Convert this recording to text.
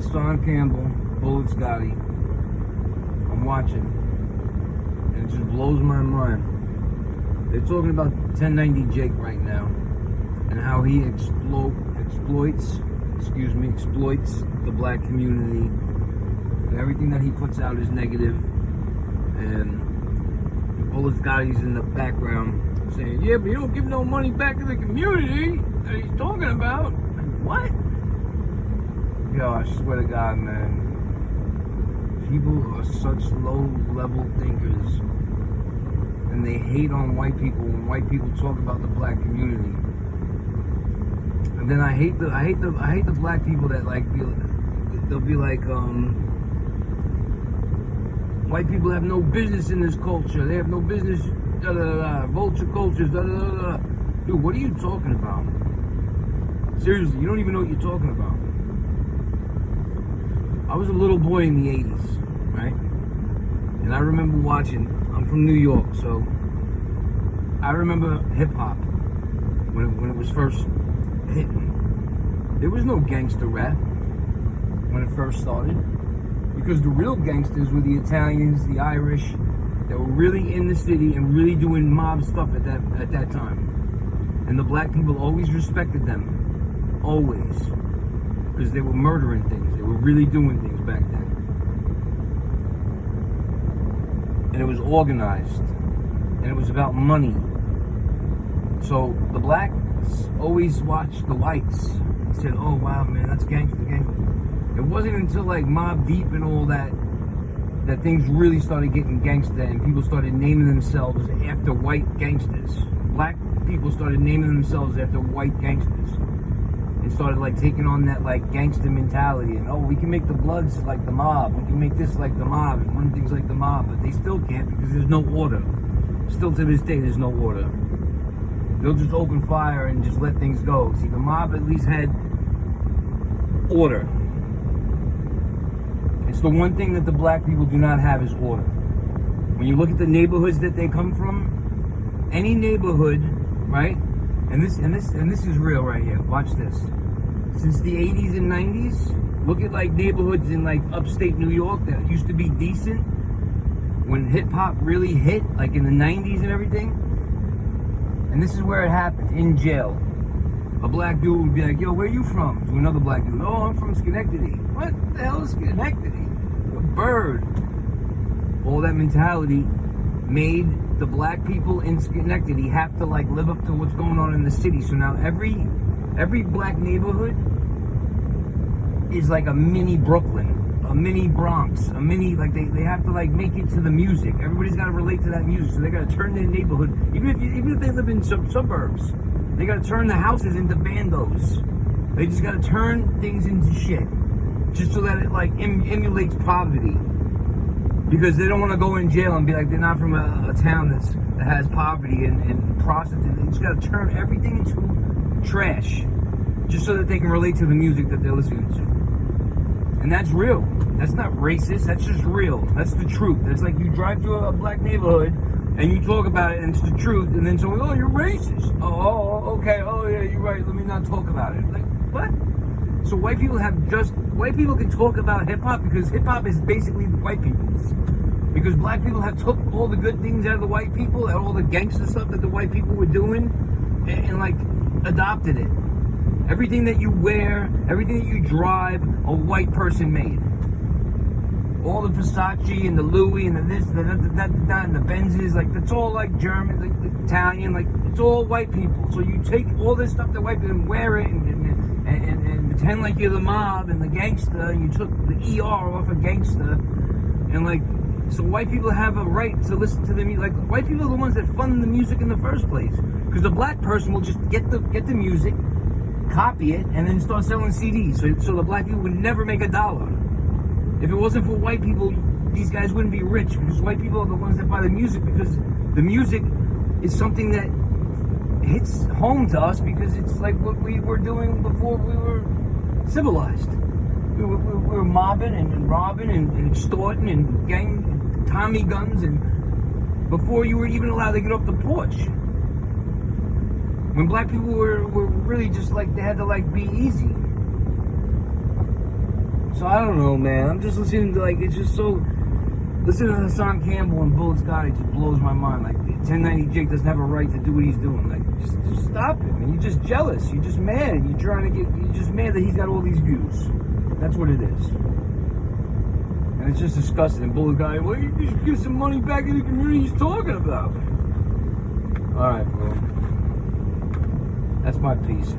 Hassan Campbell, Gotti. I'm watching, and it just blows my mind. They're talking about 1090 Jake right now, and how he exploits the black community, and everything that he puts out is negative. And Gotti's in the background saying, "Yeah, but you don't give no money back to the community that he's talking about." What? Yo, I swear to God, man. People are such low-level thinkers, and they hate on white people when white people talk about the black community. And then I hate the black people that they'll be like, white people have no business in this culture. They have no business. Da da da. Vulture cultures. Da da da. Dude, what are you talking about? Seriously, you don't even know what you're talking about. I was a little boy in the 80s, right? And I remember watching, I'm from New York, so I remember hip-hop when it was first hitting. There was no gangster rap when it first started, because the real gangsters were the Italians, the Irish, that were really in the city and really doing mob stuff at that time. And the black people always respected them. Always. Because they were murdering things. They were really doing things back then. And it was organized. And it was about money. So the blacks always watched the whites and said, "Oh wow, man, that's gangster." It wasn't until like Mobb Deep and all that things really started getting gangster, and people started naming themselves after white gangsters. Black people started naming themselves after white gangsters. And started like taking on that like gangster mentality, and we can make the Bloods like the mob, we can make this like the mob, and run things like the mob, but they still can't because there's no order. Still to this day, there's no order. They'll just open fire and just let things go. See, the mob at least had order. It's the one thing that the black people do not have is order. When you look at the neighborhoods that they come from, any neighborhood, right? And this is real right here. Watch this. Since the 80s and 90s, look at like neighborhoods in like upstate New York that used to be decent when hip hop really hit, like in the 90s and everything. And this is where it happened, in jail. A black dude would be like, "Yo, where you from?" To another black dude, "Oh, I'm from Schenectady." What the hell is Schenectady? A bird. All that mentality made the black people in Schenectady have to like live up to what's going on in the city. So now every black neighborhood is like a mini Brooklyn, a mini Bronx, a mini, like they have to like make it to the music. Everybody's got to relate to that music, so they got to turn their neighborhood, even if they live in suburbs, they got to turn the houses into bandos. They just got to turn things into shit, just so that it like emulates poverty. Because they don't want to go in jail and be like they're not from a town that has poverty and prostitutes. They just got to turn everything into trash, just so that they can relate to the music that they're listening to. And that's real. That's not racist. That's just real. That's the truth. It's like you drive through a black neighborhood and you talk about it and it's the truth, and then someone, "Oh, you're racist." Oh, okay. Oh, yeah, you're right. Let me not talk about it. Like, what? So white people can talk about hip-hop because hip-hop is basically the white people's. Because black people have took all the good things out of the white people and all the gangster stuff that the white people were doing and like adopted it. Everything that you wear, everything that you drive, a white person made. All the Versace and the Louis and the this, and the Benzes, like it's all like German, like Italian, like it's all white people. So you take all this stuff that white people and wear it and pretend like you're the mob and the gangster, and you took the ER off of gangster, and like, so white people have a right to listen to the music. Like, white people are the ones that fund the music in the first place, because the black person will just get the music, copy it, and then start selling CDs. So the black people would never make $1. If it wasn't for white people, these guys wouldn't be rich, because white people are the ones that buy the music, because the music is something that hits home to us, because it's like what we were doing before we were civilized. We were mobbing and robbing and extorting and gang Tommy guns, and before you were even allowed to get off the porch. When black people were really just like, they had to like be easy. So I don't know, man. I'm just listening to, like, it's just so... Listening to Hassan Campbell and Gotti just blows my mind. Like, 1090 Jake doesn't have a right to do what he's doing. Like, just stop it, man. You're just jealous. You're just mad. You're just mad that he's got all these views. That's what it is. And it's just disgusting. And Gotti, well, you should give some money back to the community he's talking about. All right, bro. That's my piece.